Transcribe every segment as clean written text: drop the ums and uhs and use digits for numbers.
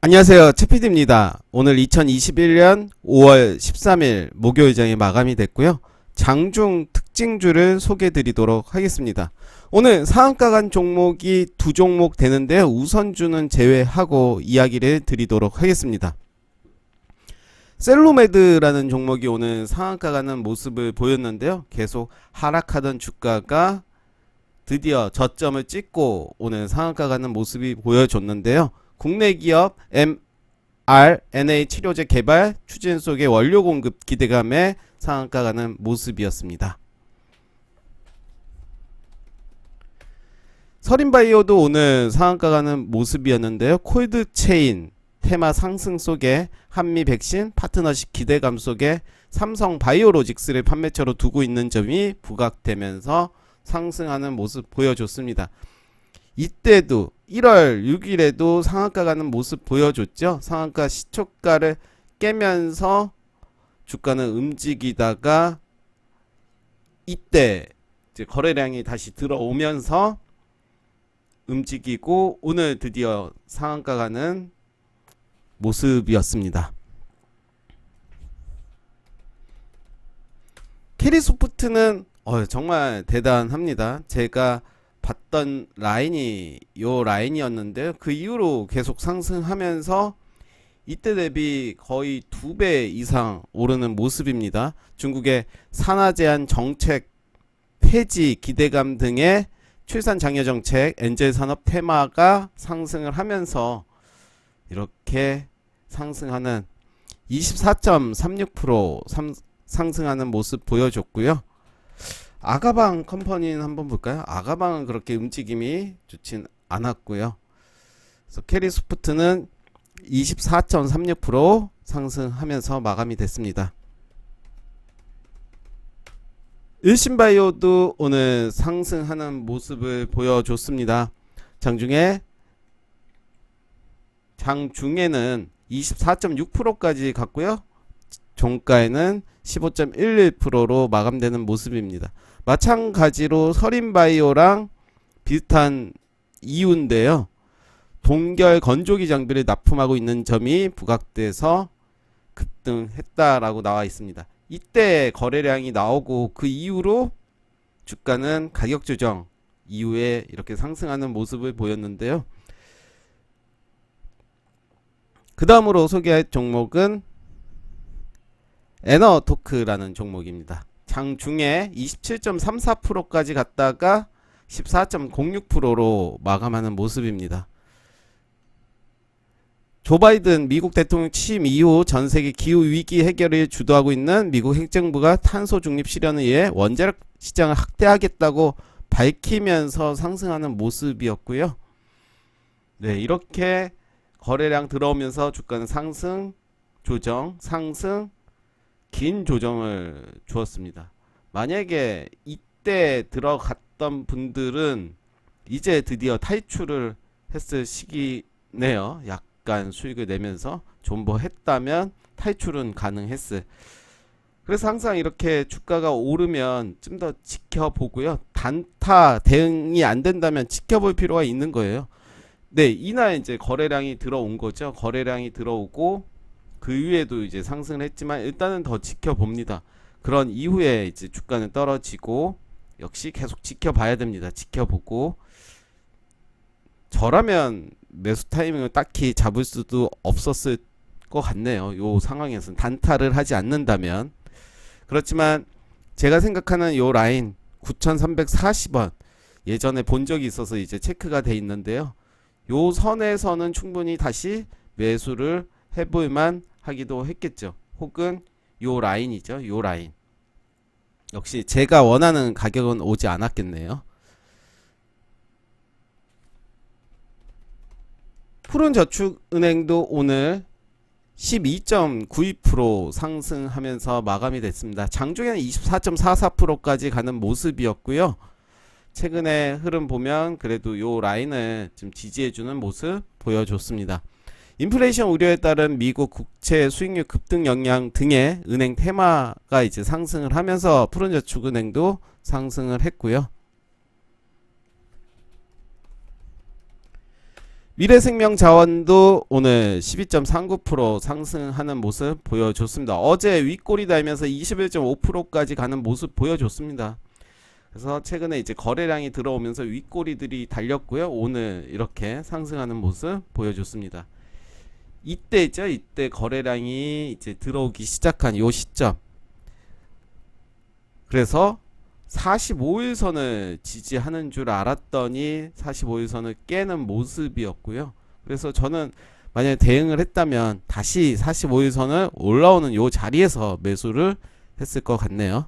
안녕하세요. 최PD입니다. 오늘 2021년 5월 13일 목요일장이 마감이 됐고요. 장중 특징주를 소개해 드리도록 하겠습니다. 오늘 상한가 간 종목이 두 종목 되는데요. 우선주는 제외하고 이야기를 드리도록 하겠습니다. 셀로메드라는 종목이 오늘 상한가 가는 모습을 보였는데요. 계속 하락하던 주가가 드디어 저점을 찍고 오늘 상한가 가는 모습이 보여줬는데요. 국내 기업 mRNA 치료제 개발 추진 속의 원료 공급 기대감에 상한가 가는 모습이었습니다. 서린바이오도 오늘 상한가 가는 모습이었는데요. 콜드체인 테마 상승 속에 한미 백신 파트너십 기대감 속에 삼성바이오로직스를 판매처로 두고 있는 점이 부각되면서 상승하는 모습 보여줬습니다. 이때도 1월 6일에도 상한가 가는 모습 보여줬죠. 상한가 시초가를 깨면서 주가는 움직이다가 이때 이제 거래량이 다시 들어오면서 움직이고 오늘 드디어 상한가 가는 모습이었습니다. 캐리소프트는 정말 대단합니다. 제가 봤던 라인이 요 라인이었는데요. 그 이후로 계속 상승하면서 이때 대비 거의 2배 이상 오르는 모습입니다. 중국의 산화 제한 정책 폐지 기대감 등의 출산 장려 정책 엔젤 산업 테마가 상승을 하면서 이렇게 상승하는 24.36% 상승하는 모습 보여줬고요. 아가방 컴퍼니는 한번 볼까요? 아가방은 그렇게 움직임이 좋진 않았고요. 그래서 캐리소프트는 24.36% 상승하면서 마감이 됐습니다. 일신바이오도 오늘 상승하는 모습을 보여줬습니다. 장중에는 24.6%까지 갔고요. 종가에는 15.11%로 마감되는 모습입니다. 마찬가지로 서린바이오랑 비슷한 이유인데요. 동결 건조기 장비를 납품하고 있는 점이 부각돼서 급등했다라고 나와 있습니다. 이때 거래량이 나오고 그 이후로 주가는 가격 조정 이후에 이렇게 상승하는 모습을 보였는데요. 그 다음으로 소개할 종목은 에너토크라는 종목입니다. 장중에 27.34%까지 갔다가 14.06%로 마감하는 모습입니다. 조 바이든 미국 대통령 취임 이후 전 세계 기후 위기 해결을 주도하고 있는 미국 행정부가 탄소 중립 실현을 위해 원자력 시장을 확대하겠다고 밝히면서 상승하는 모습이었고요. 네, 이렇게 거래량 들어오면서 주가는 상승, 조정, 상승, 긴 조정을 주었습니다. 만약에 이때 들어갔던 분들은 이제 드디어 탈출을 했을 시기네요. 약간 수익을 내면서 존버했다면 탈출은 가능했을. 그래서 항상 이렇게 주가가 오르면 좀 더 지켜보고요. 단타 대응이 안 된다면 지켜볼 필요가 있는 거예요. 네, 이날 이제 거래량이 들어온 거죠. 거래량이 들어오고 그 이후에도 이제 상승을 했지만 일단은 더 지켜봅니다. 그런 이후에 이제 주가는 떨어지고 역시 계속 지켜봐야 됩니다. 지켜보고 저라면 매수 타이밍을 딱히 잡을 수도 없었을 것 같네요. 요 상황에서는 단타를 하지 않는다면. 그렇지만 제가 생각하는 요 라인 9,340원 예전에 본 적이 있어서 이제 체크가 돼 있는데요. 요 선에서는 충분히 다시 매수를 해볼만 하기도 했겠죠. 혹은 요 라인이죠. 요 라인. 역시 제가 원하는 가격은 오지 않았겠네요. 푸른저축은행도 오늘 12.92% 상승하면서 마감이 됐습니다. 장중에는 24.44%까지 가는 모습이었고요. 최근에 흐름 보면 그래도 요 라인을 좀 지지해주는 모습 보여줬습니다. 인플레이션 우려에 따른 미국 국채 수익률 급등 영향 등의 은행 테마가 이제 상승을 하면서 푸른저축은행도 상승을 했고요. 미래생명자원도 오늘 12.39% 상승하는 모습 보여줬습니다. 어제 윗골이 달면서 21.5%까지 가는 모습 보여줬습니다. 그래서 최근에 이제 거래량이 들어오면서 윗꼬리들이 달렸고요. 오늘 이렇게 상승하는 모습 보여줬습니다. 이때 있죠. 이때 거래량이 이제 들어오기 시작한 요 시점. 그래서 45일선을 지지하는 줄 알았더니 45일선을 깨는 모습이었고요. 그래서 저는 만약에 대응을 했다면 다시 45일선을 올라오는 요 자리에서 매수를 했을 것 같네요.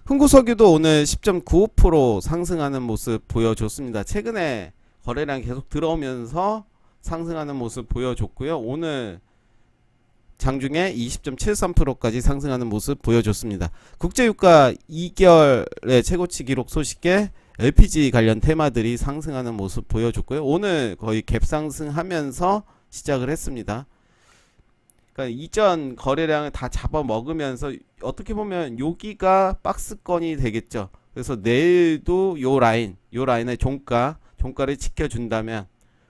흥구석유도 오늘 10.95% 상승하는 모습 보여줬습니다. 최근에 거래량 계속 들어오면서 상승하는 모습 보여줬고요. 오늘 장중에 20.73%까지 상승하는 모습 보여줬습니다. 국제유가 2개월의 최고치 기록 소식에 LPG 관련 테마들이 상승하는 모습 보여줬고요. 오늘 거의 갭 상승하면서 시작을 했습니다. 그러니까 이전 거래량을 다 잡아먹으면서 어떻게 보면 여기가 박스권이 되겠죠. 그래서 내일도 요 라인의 종가를 지켜준다면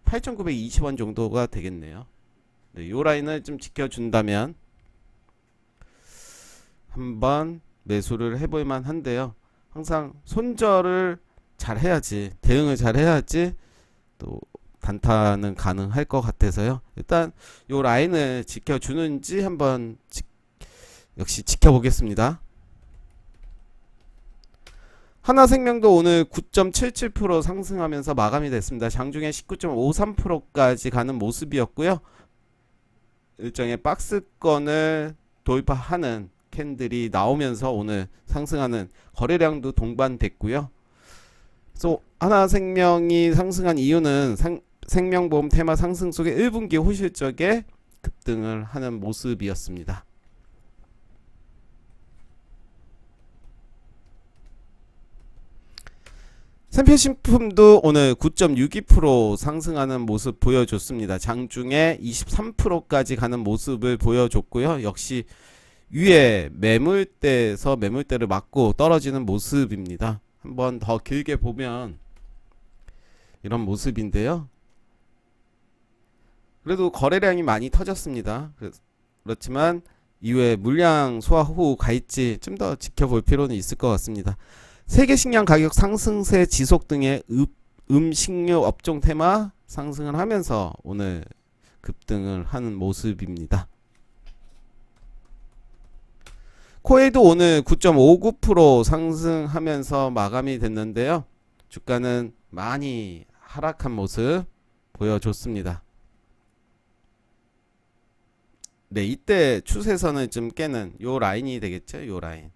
8,920원 정도가 되겠네요. 네, 요 라인을 좀 지켜준다면 한번 매수를 해볼만 한데요. 항상 손절을 잘 해야지, 대응을 잘 해야지 또 단타는 가능할 것 같아서요. 일단 요 라인을 지켜주는지 한번 역시 지켜보겠습니다. 하나생명도 오늘 9.77% 상승하면서 마감이 됐습니다. 장중에 19.53%까지 가는 모습이었고요. 일정의 박스권을 돌파하는 캔들이 나오면서 오늘 상승하는 거래량도 동반됐고요. 그래서 하나생명이 상승한 이유는 생명보험 테마 상승 속에 1분기 호실적에 급등을 하는 모습이었습니다. 생필식품도 오늘 9.62% 상승하는 모습 보여줬습니다. 장중에 23%까지 가는 모습을 보여줬고요. 역시 위에 매물대에서 매물대를 맞고 떨어지는 모습입니다. 한번 더 길게 보면 이런 모습인데요. 그래도 거래량이 많이 터졌습니다. 그렇지만 이후에 물량 소화 후 갈지 좀 더 지켜볼 필요는 있을 것 같습니다. 세계 식량 가격 상승세 지속 등의 음식료 업종 테마 상승을 하면서 오늘 급등을 하는 모습입니다. 코에이도 오늘 9.59% 상승하면서 마감이 됐는데요. 주가는 많이 하락한 모습 보여줬습니다. 네, 이때 추세선을 좀 깨는 요 라인이 되겠죠. 요 라인.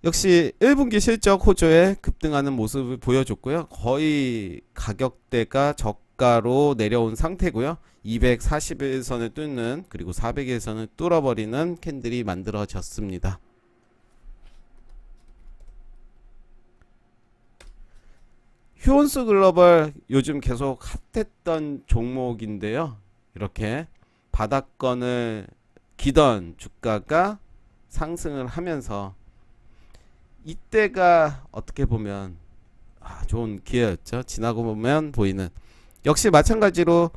역시 1분기 실적 호조에 급등하는 모습을 보여줬고요. 거의 가격대가 저가로 내려온 상태고요. 241선을 뚫는 그리고 400일선을 뚫어버리는 캔들이 만들어졌습니다. 휴온스 글로벌 요즘 계속 핫했던 종목인데요. 이렇게 바닥권을 기던 주가가 상승을 하면서 이때가 어떻게 보면 좋은 기회였죠. 지나고 보면 보이는. 역시 마찬가지로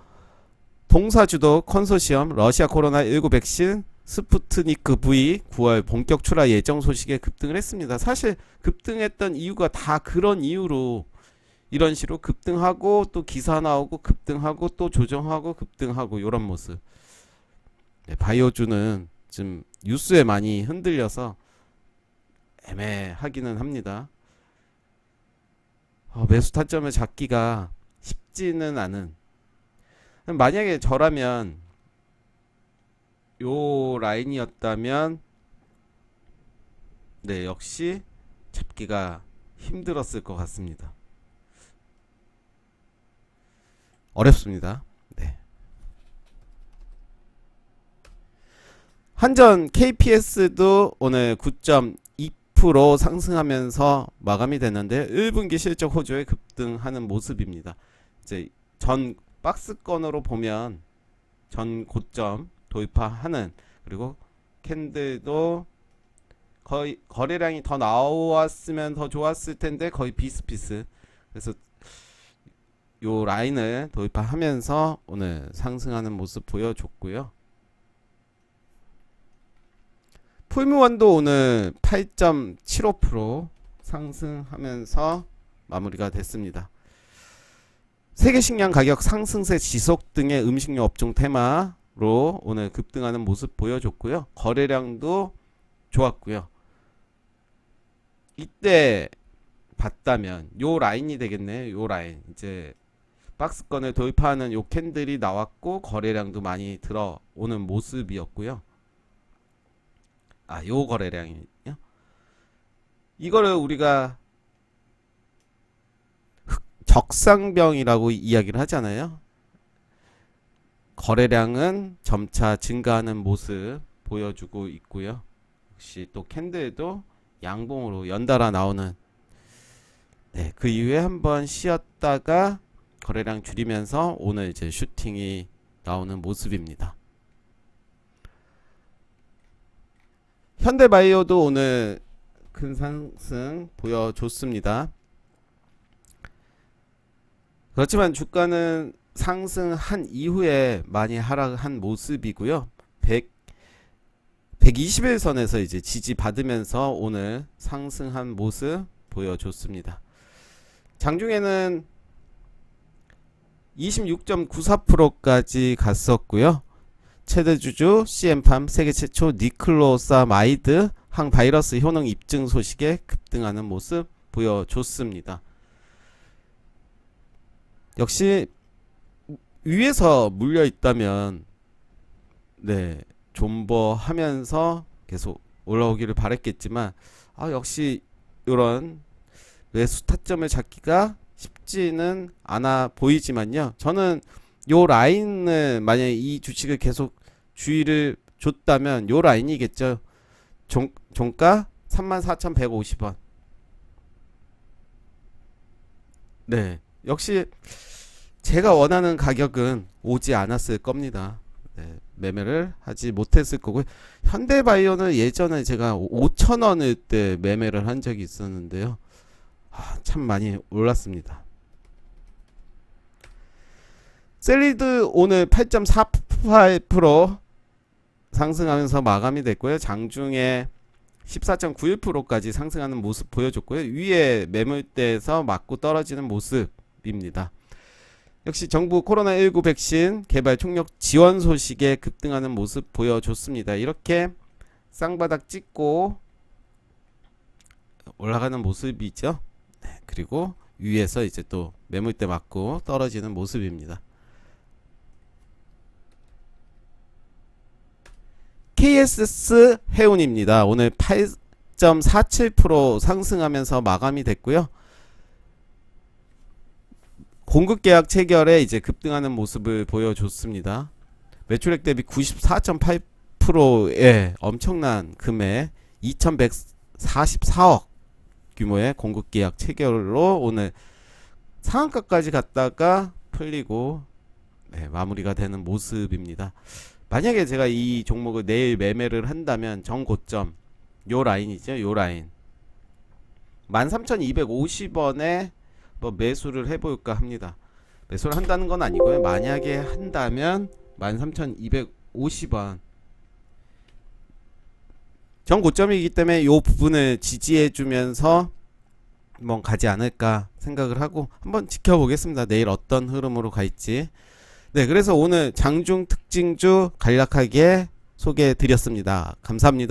동사주도 컨소시엄 러시아 코로나19 백신 스푸트니크 V 9월 본격 출하 예정 소식에 급등을 했습니다. 사실 급등했던 이유가 다 그런 이유로 이런 식으로 급등하고 또 기사 나오고 급등하고 또 조정하고 급등하고 이런 모습. 네, 바이오주는 지금 뉴스에 많이 흔들려서 애매하기는 합니다. 매수 타점을 잡기가 쉽지는 않은. 만약에 저라면 요 라인이었다면 네, 역시 잡기가 힘들었을 것 같습니다. 어렵습니다. 네. 한전 KPS도 오늘 9.2% 상승하면서 마감이 됐는데 1분기 실적 호조에 급등하는 모습입니다. 이제 전 박스권으로 보면 전 고점 돌파하는 그리고 캔들도 거의 거래량이 더 나왔으면 더 좋았을 텐데 거의 비슷비슷. 그래서 요 라인을 돌파하면서 오늘 상승하는 모습 보여줬고요. 풀무원도 오늘 8.75% 상승하면서 마무리가 됐습니다. 세계 식량 가격 상승세 지속 등의 음식료 업종 테마로 오늘 급등하는 모습 보여줬고요. 거래량도 좋았고요. 이때 봤다면 요 라인이 되겠네요. 요 라인 이제 박스권을 돌파하는 요 캔들이 나왔고 거래량도 많이 들어오는 모습이었고요. 요 거래량이요. 이거를 우리가 적상병이라고 이야기를 하잖아요. 거래량은 점차 증가하는 모습 보여주고 있고요. 역시 또 캔들도 양봉으로 연달아 나오는, 그 이후에 한번 쉬었다가 거래량 줄이면서 오늘 이제 슈팅이 나오는 모습입니다. 현대바이오도 오늘 큰 상승 보여줬습니다. 그렇지만 주가는 상승한 이후에 많이 하락한 모습이고요. 121선에서 이제 지지받으면서 오늘 상승한 모습 보여줬습니다. 장중에는 26.94%까지 갔었고요. 최대주주 CM팜 세계 최초 니클로사마이드 항바이러스 효능 입증 소식에 급등하는 모습 보여줬습니다. 역시 위에서 물려 있다면 존버하면서 계속 올라오기를 바랬겠지만 역시 이런 매수 타점을 잡기가 쉽지는 않아 보이지만요. 저는 요 라인을 만약에 이 주식을 계속 주의를 줬다면 요 라인이겠죠. 종가 34,150원. 역시 제가 원하는 가격은 오지 않았을 겁니다. 매매를 하지 못했을 거고요. 현대바이오는 예전에 제가 5,000원일 때 매매를 한 적이 있었는데요. 참 많이 올랐습니다. 셀리드 오늘 8.48% 상승하면서 마감이 됐고요. 장중에 14.91%까지 상승하는 모습 보여줬고요. 위에 매물대에서 맞고 떨어지는 모습입니다. 역시 정부 코로나19 백신 개발 총력 지원 소식에 급등하는 모습 보여줬습니다. 이렇게 쌍바닥 찍고 올라가는 모습이죠. 그리고 위에서 이제 또 매물대 맞고 떨어지는 모습입니다. KSS 해운입니다. 오늘 8.47% 상승하면서 마감이 됐고요. 공급 계약 체결에 이제 급등하는 모습을 보여줬습니다. 매출액 대비 94.8%의 엄청난 금액 2,144억 규모의 공급 계약 체결로 오늘 상한가까지 갔다가 풀리고 마무리가 되는 모습입니다. 만약에 제가 이 종목을 내일 매매를 한다면 정고점 요 라인이죠. 요 라인 13,250원에 매수를 해볼까 합니다. 매수를 한다는 건 아니고요. 만약에 한다면 13,250원 정고점이기 때문에 요 부분을 지지해주면서 가지 않을까 생각을 하고 한번 지켜보겠습니다. 내일 어떤 흐름으로 갈지. 그래서 오늘 장중 특징주 간략하게 소개해 드렸습니다. 감사합니다.